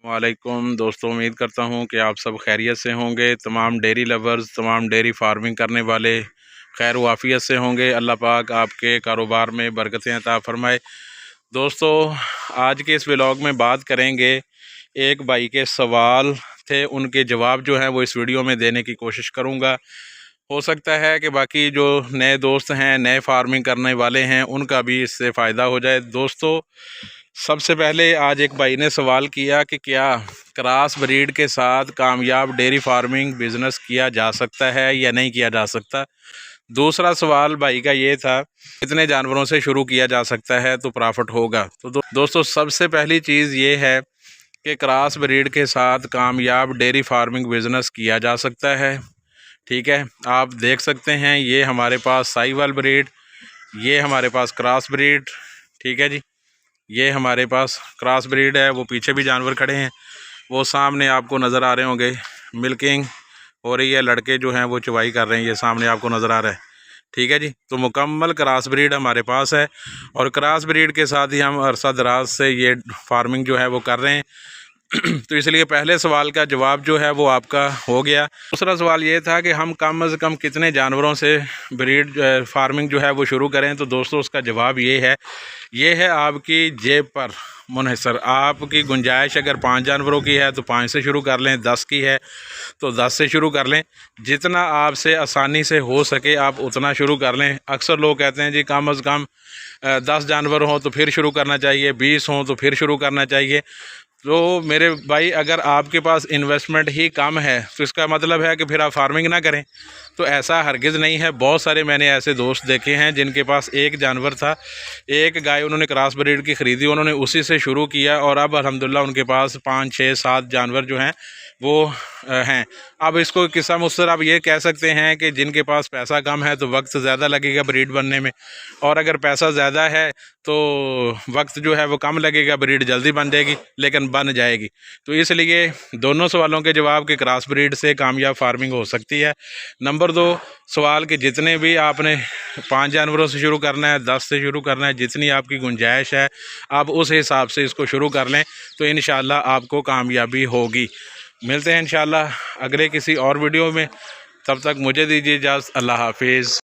वालेकुम दोस्तों, उम्मीद करता हूँ कि आप सब खैरियत से होंगे। तमाम डेयरी लवर्स, तमाम डेयरी फार्मिंग करने वाले खैर वाफ़ियत से होंगे। अल्लाह पाक आपके कारोबार में बरकतें अता फ़रमाए। दोस्तों, आज के इस व्लॉग में बात करेंगे, एक भाई के सवाल थे, उनके जवाब जो हैं वो इस वीडियो में देने की कोशिश करूँगा। हो सकता है कि बाकी जो नए दोस्त हैं, नए फार्मिंग करने वाले हैं, उनका भी इससे फ़ायदा हो जाए। दोस्तों, सबसे पहले आज एक भाई ने सवाल किया कि क्या क्रॉस ब्रीड के साथ कामयाब डेयरी फार्मिंग बिज़नेस किया जा सकता है या नहीं किया जा सकता। दूसरा सवाल भाई का ये था, कितने जानवरों से शुरू किया जा सकता है तो प्रॉफिट होगा। तो दोस्तों, सबसे पहली चीज़ ये है कि क्रॉस ब्रीड के साथ कामयाब डेयरी फार्मिंग बिज़नेस किया जा सकता है। ठीक है, आप देख सकते हैं, ये हमारे पास साहिवाल ब्रीड, ये हमारे पास क्रॉस ब्रीड। ठीक है जी, ये हमारे पास क्रॉस ब्रीड है। वो पीछे भी जानवर खड़े हैं, वो सामने आपको नज़र आ रहे होंगे। मिल्किंग हो रही है, लड़के जो हैं वो चवाई कर रहे हैं, ये सामने आपको नज़र आ रहा है। ठीक है जी, तो मुकम्मल क्रॉस ब्रीड हमारे पास है और क्रॉस ब्रीड के साथ ही हम अरसा दराज से ये फार्मिंग जो है वो कर रहे हैं। तो इसलिए पहले सवाल का जवाब जो है वो आपका हो गया। दूसरा सवाल ये था कि हम कम से कम कितने जानवरों से ब्रीड फार्मिंग जो है वो शुरू करें। तो दोस्तों, उसका जवाब ये है आपकी जेब पर मुनहसर। आपकी गुंजाइश अगर 5 जानवरों की है तो 5 से शुरू कर लें, 10 की है तो 10 से शुरू कर लें। जितना आपसे आसानी से हो सके आप उतना शुरू कर लें। अक्सर लोग कहते हैं जी कम से कम 10 जानवर हों तो फिर शुरू करना चाहिए, 20 हों तो फिर शुरू करना चाहिए। तो मेरे भाई, अगर आपके पास इन्वेस्टमेंट ही कम है तो इसका मतलब है कि फिर आप फार्मिंग ना करें। तो ऐसा हरगिज़ नहीं है। बहुत सारे मैंने ऐसे दोस्त देखे हैं जिनके पास एक जानवर था, एक गाय उन्होंने क्रॉस ब्रीड की ख़रीदी, उन्होंने उसी से शुरू किया और अब अल्हम्दुलिल्लाह उनके पास 5, 6, 7 जानवर जो हैं वो हैं। अब इसको किस्सा मुस्तर आप ये कह सकते हैं कि जिनके पास पैसा कम है तो वक्त ज़्यादा लगेगा ब्रीड बनने में, और अगर पैसा ज़्यादा है तो वक्त जो है वो कम लगेगा, ब्रीड जल्दी बन जाएगी लेकिन बन जाएगी। तो इसलिए दोनों सवालों के जवाब के क्रॉस ब्रीड से कामयाब फार्मिंग हो सकती है। नंबर 2 सवाल के, जितने भी आपने 5 जानवरों से शुरू करना है, 10 से शुरू करना है, जितनी आपकी गुंजाइश है आप उस हिसाब से इसको शुरू कर लें तो इंशाल्लाह आपको कामयाबी होगी। मिलते हैं इंशाल्लाह अगले किसी और वीडियो में, तब तक मुझे दीजिए इजाज़त। अल्लाह हाफिज़।